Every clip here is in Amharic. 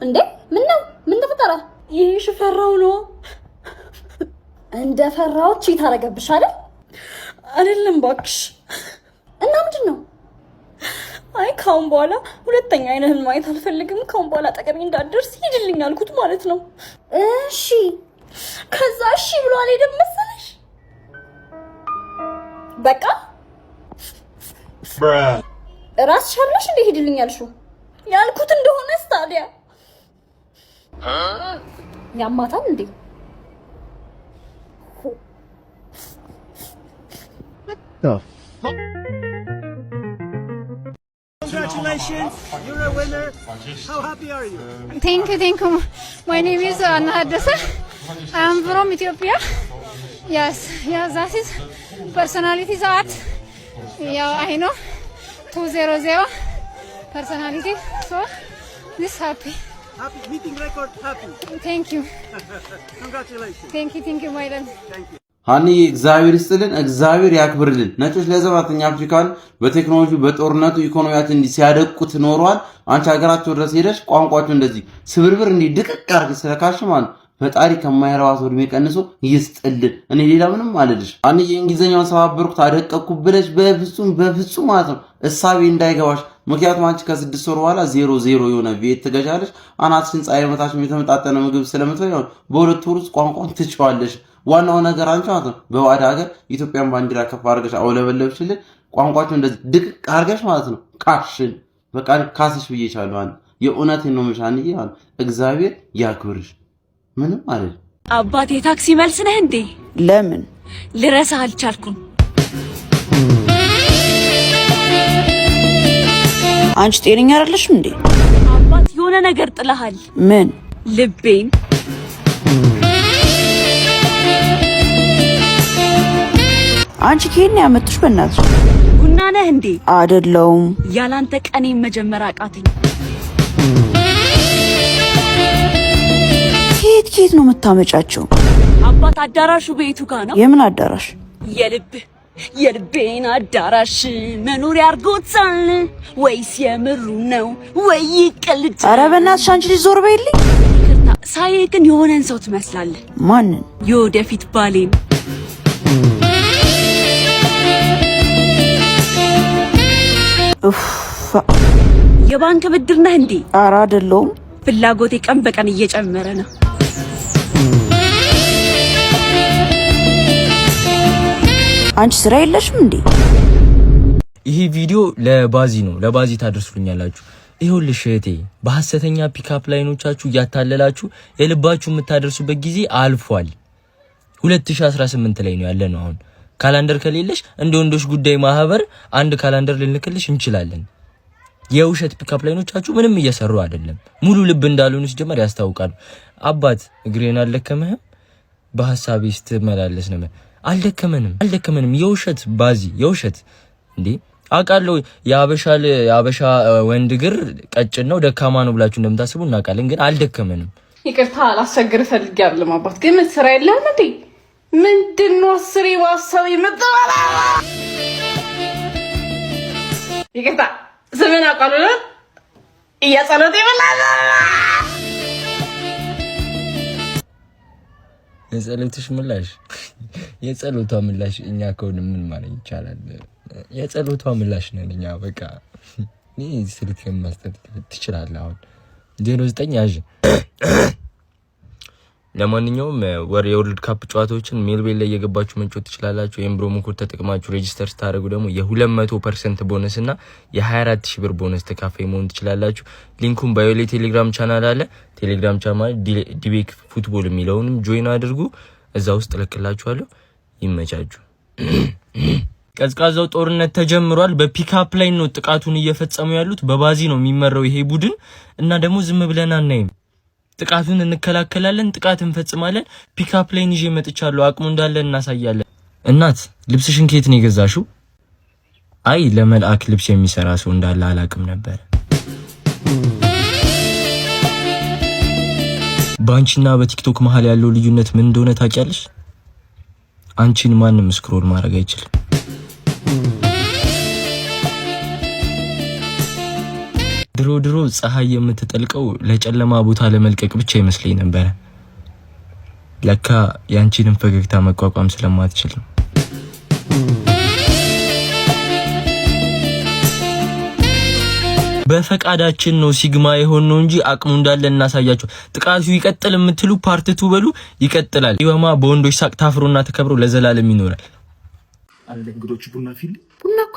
እንዴ ምን ተፈጠረ? ይሄሽ ፈራው ነው እንደ ፈራው ቺት አረገብሽ አይደል? አይደለም ባክሽ። እና ምንድነው? አይ ካሁን በኋላ ሁለተኛ አይነህን ማየት አልፈልግም። ካሁን በኋላ አጠገቤ እንዳትደርስ ሂድልኝ አልኩት ማለት ነው። እሺ ከዛ እሺ ብሎ አልሄደም መሰለሽ። በቃ ራስሽ አለሽ እንደ ሂድልኝ ያልሽው ያልኩት እንደሆነስ ታዲያ ያማታል እንዴ? Congratulations, you're a winner. How happy are you? Thank you. My name is Anna Haddasa. I am from Ethiopia. Yes, that is personality art. Yeah, I know. 200 personality. So, this happy. Happy, meeting record happy. Thank you. Congratulations. Thank you, my love. Thank you. ሃኒ እግዚአብሔር ይስጥልን፣ እግዚአብሔር ያክብርልን። ነጮች ለዘመናት አፍሪካን በቴክኖሎጂ በጦርነቱ ኢኮኖሚያችን እንዲ ሲያደቁት ኖሯል። አንቺ ሀገራቸው ድረስ ሄደሽ ቋንቋቸው እንደዚህ ስብርብር እንዲ ድቅቅ አርግ ስለካሽ ማለት ፈጣሪ ከማይረባ ሰው እድሜ ቀንሶ ይስጥልን። እኔ ሌላ ምንም አልልሽ። ሃኒ የእንግሊዘኛውን ሰባበርኩ ታደቀኩ ብለሽ በፍጹም ማለት ነው እሳቤ እንዳይገባሽ። ምክንያቱም አንቺ ከ6 ወር በኋላ 00 የሆነ ቤት ትገዣለሽ። አናትሽን ፀሐይ መታሽም የተመጣጠነ ምግብ ስለምትበይ በሁለት ወር ውስጥ ቋንቋን ትችዋለሽ። ዋናው ነገር አንቺ ማለት ነው በዋዳ ሀገር ኢትዮጵያን ባንዲራ ከፍ አድርገሽ አውለበለብሽልን። ቋንቋቸው እንደዚህ ድቅቅ አድርገሽ ማለት ነው ቃሽን በቃ ካስሽ ብዬሻለሁ። አንተ የእውነቴን ነው ምሻንዬ ማለት እግዚአብሔር ያክብርሽ። ምንም አይደል። አባቴ ታክሲ መልስ ነህ እንዴ? ለምን ልረሳ አልቻልኩም። አንቺ ጤነኛ አይደለሽም እንዴ? አባት የሆነ ነገር ጥለሃል። ምን? ልቤን። አንቺ ከኔ ያመጥሽ በእናትሽ ቡና ነህ እንዴ? አይደለሁም። ያላንተ ቀኔን መጀመር አቃተኝ። ኬት ነው የምታመጫቸው? አባት አዳራሹ ቤቱ ጋር ነው። የምን አዳራሽ? የልቤን አዳራሽ መኖሪያ አርጎታል ወይስ የምሩ ነው ወይ ይቀልድ? ኧረ በእናትሽ አንቺ ልጅ ዞር በይልኝ። ይቅርታ ሳይህ ግን የሆነን ሰው ትመስላለህ። ማንን? የወደፊት ባሌን። ኡፍ የባንክ ብድር ነህ እንዴ? ኧረ አይደለሁም። ፍላጎቴ ቀን በቀን እየጨመረ ነው። አንቺ ስራ የለሽም እንዴ? ይሄ ቪዲዮ ለባዚ ነው። ለባዚ ታደርሱልኛላችሁ። ይኸውልሽ እህቴ በሐሰተኛ ፒካፕ ላይኖቻችሁ እያታለላችሁ የልባችሁ የምታደርሱበት ጊዜ አልፏል። 2018 ላይ ነው ያለነው አሁን። ካላንደር ከሌለሽ እንደ ወንዶች ጉዳይ ማህበር አንድ ካላንደር ልንልክልሽ እንችላለን። የውሸት ፒካፕ ላይኖቻችሁ ምንም እየሰሩ አይደለም። ሙሉ ልብ እንዳልሆኑ ሲጀመር ያስታውቃሉ። አባት እግሬን አልደከመህም? በሐሳቤ ስትመላለስ ነው። አልደከመንም። የውሸት ባዚ የውሸት እንዴ አውቃለሁ። የአበሻ ወንድ እግር ቀጭን ነው ደካማ ነው ብላችሁ እንደምታስቡ እናውቃለን፣ ግን አልደከመንም። ይቅርታ ላስቸግር ፈልጌ አይደለም አባት፣ ግን ስራ የለህም እንዴ? ምንድነው ስሪ ዋሳው ይመጣላ? ይቅርታ ስምን አውቃለሁ እያጸሎት ይበላል። የጸሎቷ ምላሽ እኛ ከሆነ ምን ማለት ይቻላል? የጸሎቷ ምላሽ ነን እኛ። በቃ እኔ ስልክ መስጠት ትችላለህ። አሁን 09 ያዥ። ለማንኛውም የወርልድ ካፕ ጨዋታዎችን ሜልቤል ላይ የገባችሁ መንጮት ትችላላችሁ። የኤምብሮሞ ኮድ ተጠቅማችሁ ሬጂስተር ስታደርጉ ደግሞ የ200% ቦነስ እና የ24000 ብር ቦነስ ተካፋይ መሆን ትችላላችሁ። ሊንኩን ባዮ ላይ ቴሌግራም ቻናል አለ። ቴሌግራም ቻናል ዲቤክ ፉትቦል የሚለውንም ጆይን አድርጉ። እዛ ውስጥ ለክላችኋለሁ። ይመቻችሁ። ቀዝቃዛው ጦርነት ተጀምሯል። በፒካፕ ላይ ነው ጥቃቱን እየፈጸሙ ያሉት። በባዚ ነው የሚመራው ይሄ ቡድን እና ደግሞ ዝም ብለን አናይም። ጥቃቱን እንከላከላለን፣ ጥቃት እንፈጽማለን። ፒካፕ ላይን ይዤ መጥቻለሁ። አቅሙ እንዳለ እናሳያለን። እናት ልብስሽን ከየት ነው የገዛሽው? አይ ለመልአክ ልብስ የሚሰራ ሰው እንዳለ አላቅም ነበር። ባንቺና በቲክቶክ መሃል ያለው ልዩነት ምን እንደሆነ ታውቂያለሽ? አንቺን ማንም ስክሮል ማድረግ አይችልም። ድሮ ፀሐይ የምትጠልቀው ለጨለማ ቦታ ለመልቀቅ ብቻ ይመስለኝ ነበር። ለካ ያንቺንም ፈገግታ መቋቋም ስለማትችል ነው። በፈቃዳችን ነው ሲግማ የሆነው እንጂ አቅሙ እንዳለ እናሳያችሁ። ጥቃቱ ይቀጥል የምትሉ ፓርት 2 በሉ ይቀጥላል። ይወማ በወንዶች ሳቅ ታፍሮና ተከብሮ ለዘላለም ይኖራል። አለ እንግዶች ቡና ፊል ቡና እኮ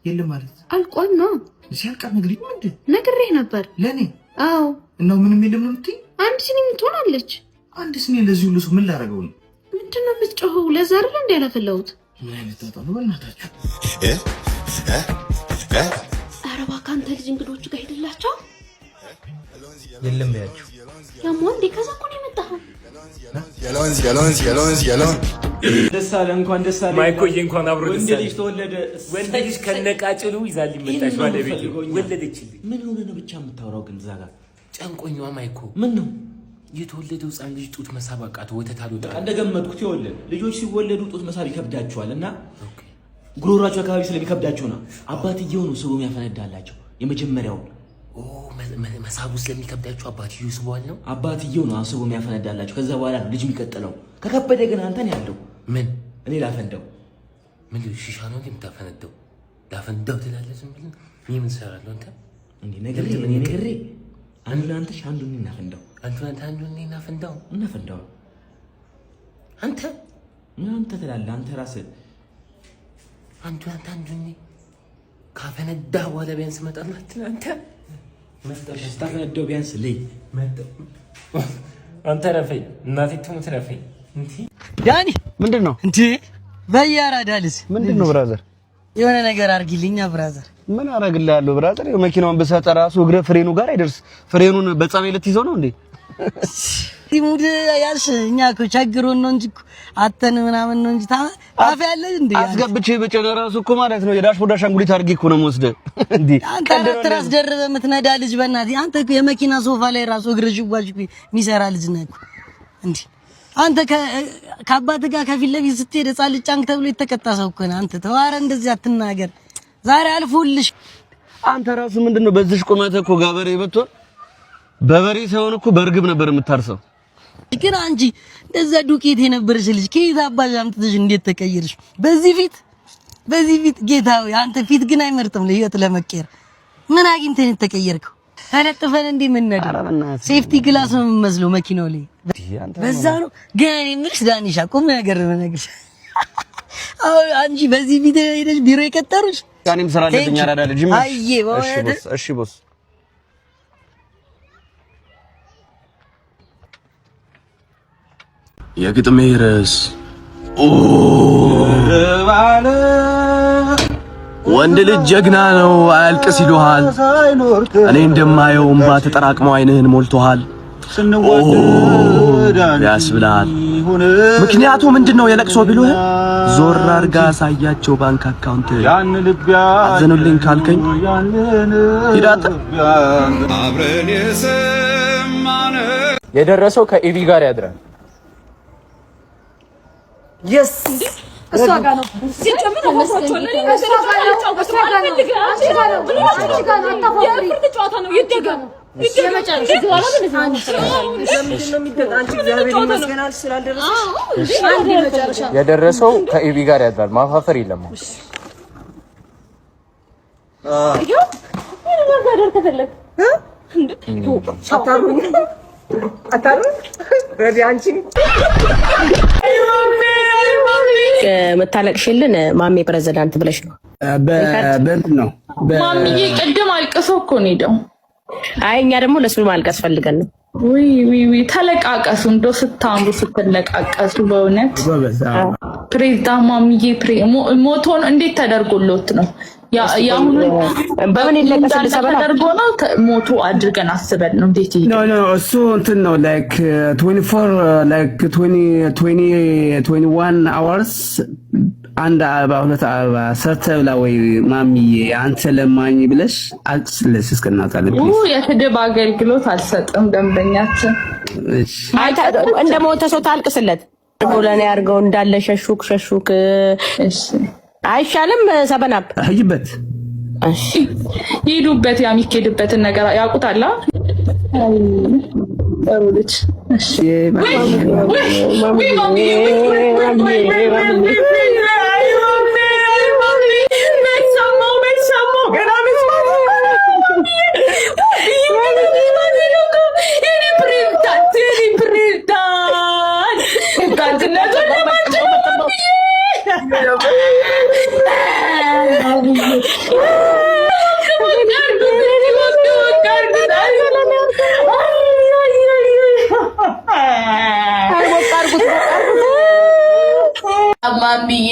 የለም ማለት አልቋል ነው ሲያልቃ ነግሪ ምንድን ነግሬህ ነበር ለኔ አዎ እና ምንም የለም ነው የምትይ አንድ ሲኒ ትሆናለች አንድ ሲኒ ለዚህ ሁሉ ሰው ምን ላደርገው ነው ምንድነው የምትጮኸው ለዛ አይደል እንደ ያለፈለውት ምን አይነት ጣጣ ነው በእናታችሁ ኧረ እባክህ አንተ ልጅ እንግዶቹ ጋር ሄድላቸው የለም ያችሁ ያሞ እንዴ ከዛ እኮ ነው የመጣኸው ያሎን ደስ አለ እንኳን ደስ አለ ማይኮዬ እንኳን አብሮ ደስ አለ ወንድ ልጅ ተወለደ ወንድ ልጅ ከነቃጭሉ ይዛል ይመጣሽ ባለቤት ወለደችልኝ ምን ሆነ ነው ብቻ የምታወራው ግን ዛጋ ጨንቆኛዋ ማይኮ ምን ነው የተወለደው ህፃን ልጅ ጡት መሳብ አቃተው ወተት አልወጣ እንደገመጥኩት ይወለድ ልጆች ሲወለዱ ጡት መሳብ ይከብዳቸዋልና ጉሮሯቸው አካባቢ ስለሚከብዳቸው ነው አባትየው ነው ስቦ የሚያፈነዳላቸው የመጀመሪያው መሳቡ ስለሚከብዳቸው አባትየው ይስበዋል ነው አባትየው ነው ስቦ የሚያፈነዳላቸው ከዛ በኋላ ልጅ የሚቀጥለው ከከበደ ግን አንተን ያለው ምን እኔ ላፈንደው ምን ሺሻ ነው እንደምታፈነደው ላፈንደው ትላለህ ዝም ብለህ ምን ሰራለህ አንተ እንዴ ነገር ምን ነገር አንዱ አንተ ሻንዱ እናፈንደው አንዱ እናፈንደው አንተ ትላለህ አንተ ራስህ አንዱ ካፈነዳ ወደ ቢያንስ መጣላት አንተ ስታፈነደው ቢያንስ ለይ አንተ ረፈኝ እናቴ ትሙት ረፈኝ እንዴ ዳኒ ምንድነው እንዴ በያራዳልስ ምንድነው ብራዘር የሆነ ነገር አርጊልኛ ብራዘር ምን አረግልሃለሁ ብራዘር መኪናውን በሰጠ ራሱ እግረ ፍሬኑ ጋር አይደርስ ፍሬኑን በጻሜ ልትይዘው ነው እንዴ ሲሙድ ያሽ እኛ እኮ ቸግሮን ነው እንጂ አተን ምናምን ነው እንጂ ታፍ ያለ እንዴ አስገብቼ በጨነ ራሱ እኮ ማለት ነው የዳሽቦርድ አሻንጉሊት አድርጌ እኮ ነው የምወስደው እንዴ አንተ ትራስ ደርበህ የምትነዳ ልጅ በእናትህ አንተ እኮ የመኪና ሶፋ ላይ ራሱ እግር ጅዋጅ የሚሰራ ልጅ ነህ እኮ እንዴ አንተ ከአባት ጋር ከፊት ለፊት ስትሄድ ህፃን ልጅ ጫንክ ተብሎ የተቀጣ ሰው እኮ ነህ አንተ ተዋረ እንደዚህ አትናገር ዛሬ አልፎልሽ አንተ ራሱ ምንድነው በዚህ ቁመተ እኮ ጋበሬ ብትሆን በበሬ ሳይሆን እኮ በርግብ ነበር የምታርሰው ግን አንቺ እንደዛ ዱቄት የነበርሽ ልጅ ከየት አባሽ አምጥተሽ እንዴት ተቀየርሽ በዚህ ፊት ጌታው አንተ ፊት ግን አይመርጥም ለህይወት ለመቀየር ምን አግኝተህ ነው ተቀየርከው ተለጥፈን እንዴ ምን ነበር ሴፍቲ ግላስ ነው የምመስለው መኪናው ላይ በዛ ነው ግን ምንሽ ዳኒሻ ቁም ነገር ነገርሽ አው አንቺ በዚህ ፊት ሄደሽ ቢሮ የቀጠሩሽ ጋኔም ስራ ለኛ አራዳ ልጅ እሺ ቦስ የግጥሜ ርዕስ ወንድ ልጅ ጀግና ነው አያልቅስ ይሉሃል እኔ እንደማየው እንባ ተጠራቅመው አይንህን ሞልቶሃል ያስብላል ምክንያቱ ምንድነው የለቅሶ ቢሉህ ዞር አርጋ ሳያቸው ባንክ አካውንት አዘኑልኝ ካልከኝ ሂዳት አብረን የሰማነ የደረሰው ከኢቪ ጋር ያድራል yes እሷ ጋር ነው ሲጨምር ነው የደረሰው ከኢቪ ጋር ያድራል ማፋፈር የለም መታለቅሽልን ማሜ ፕሬዝዳንት ብለሽ ነው በእንትን ነው ማሚዬ ቅድም አልቅሰው እኮ ነው ሄደው አይ እኛ ደግሞ ለሱ ማልቀስ ፈልገን ነው ዊ ተለቃቀሱ እንደው ስታምሩ ስትለቃቀሱ በእውነት ፕሬዝዳንት ማሚዬ ሞቶን እንዴት ተደርጎሎት ነው ያሁን በምን ይለቀሳል ተደርጎ ነው ሞቶ አድርገን አስበን ነው እንዴት ኖ እሱ እንትን ነው ላይክ 24 ላይክ 21 hours አንድ ሁለት ሰርተብላ ወይ ማሚዬ አንተ ለማኝ ብለሽ አልቅስልሽ እስከናታለሽ የትድብ አገልግሎት አልሰጥም ደንበኛችን እንደ ሞተ ሰው ታልቅስለት ለኔ አርገው እንዳለ ሸሹክ እሺ አይሻልም ሰበናብ አይበት እሺ ይሄዱበት የሚኬድበትን ነገር ያውቁታል። ልጅ እሺ ማሚዬ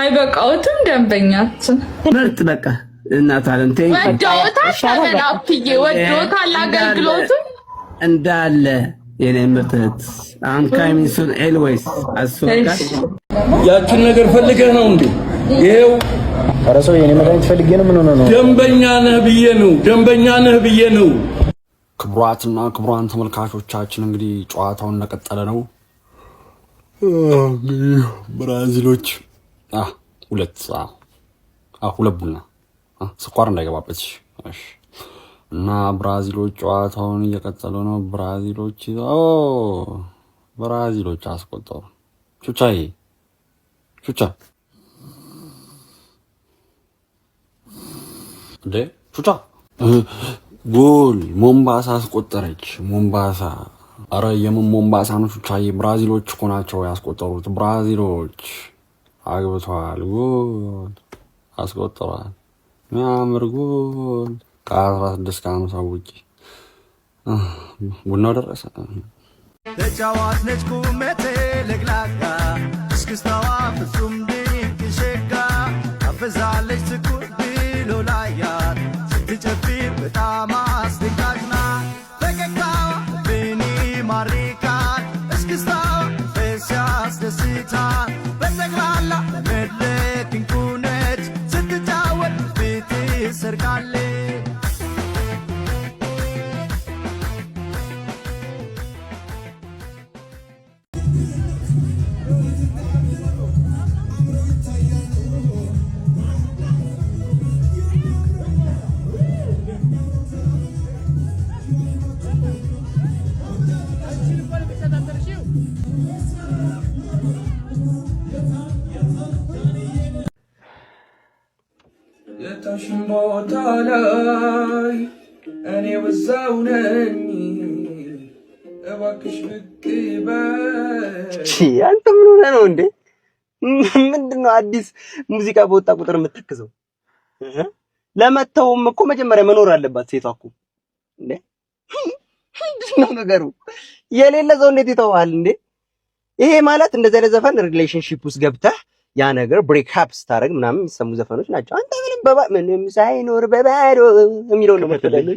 አይበቃውትም ደንበኛችን ምርጥ በቃ እናታለን ወዶታል ወዶታል አገልግሎቱን እንዳለ የኔ ምርጥት ካሚሱን ኤልዌይስ አስወጋ ያችን ነገር ፈልገህ ነው እንዴ? ይሄው አረሶ የኔ መድኃኒት ፈልጌ ነው። ምን ሆነ ነው? ደንበኛ ነህ ብዬ ነው። ክቡራትና ክቡራን ተመልካቾቻችን እንግዲህ ጨዋታውን እንደቀጠለ ነው። ብራዚሎች ሁለት ቡና ስኳር እንዳይገባበት እሺ። እና ብራዚሎች ጨዋታውን እየቀጠሉ ነው። ብራዚሎች አስቆጠሩ። ቹቻ ቹቻ ጎል ሞምባሳ አስቆጠረች። ሞምባሳ አረ የምን ሞምባሳ ነው ቹቻዬ? ብራዚሎች እኮ ናቸው ያስቆጠሩት። ብራዚሎች አግብተዋል። ጎል አስቆጠሯል። የሚያምር ጎል ከ16 ከ50 ውጪ ቡናው ደረሰ። ተጫዋች ነች ቁመቴ ለግላጋ እስክስታዋ ፍጹም ድንቅ ሸጋ አፈዛለች ትኩር ብሎ ላያት ስትጨፍር በጣም አስደንጋጭ ናት። ፈገግታዋ ልብን ይማርካል። እስክስታዋ ፈስ ያስደስታል። በጠቅላላ መድረክ እንቁ ነች። ስትጫወት ፊት ሰርቃለች። የታሽን ቦታ ላይ እኔ ወዛው ነኝ እባክሽ ብቅ በይ። አንተ ምን ሆነህ ነው እንዴ? ምንድነው አዲስ ሙዚቃ በወጣ ቁጥር የምትተክዘው? ለመተውም እኮ መጀመሪያ መኖር አለባት ሴቷ እኮ እንዴ። ምንድነው ነገሩ? የሌለ ሰው እንዴት ይተዋል እንዴ? ይሄ ማለት እንደዚህ አይነት ዘፈን ሪሌሽንሺፕ ውስጥ ገብተህ ያ ነገር ብሬክ አፕ ስታደርግ ምናምን የሚሰሙ ዘፈኖች ናቸው። አንተ ምንም ሳይኖር በባዶ የሚለው ነው መሰለኝ።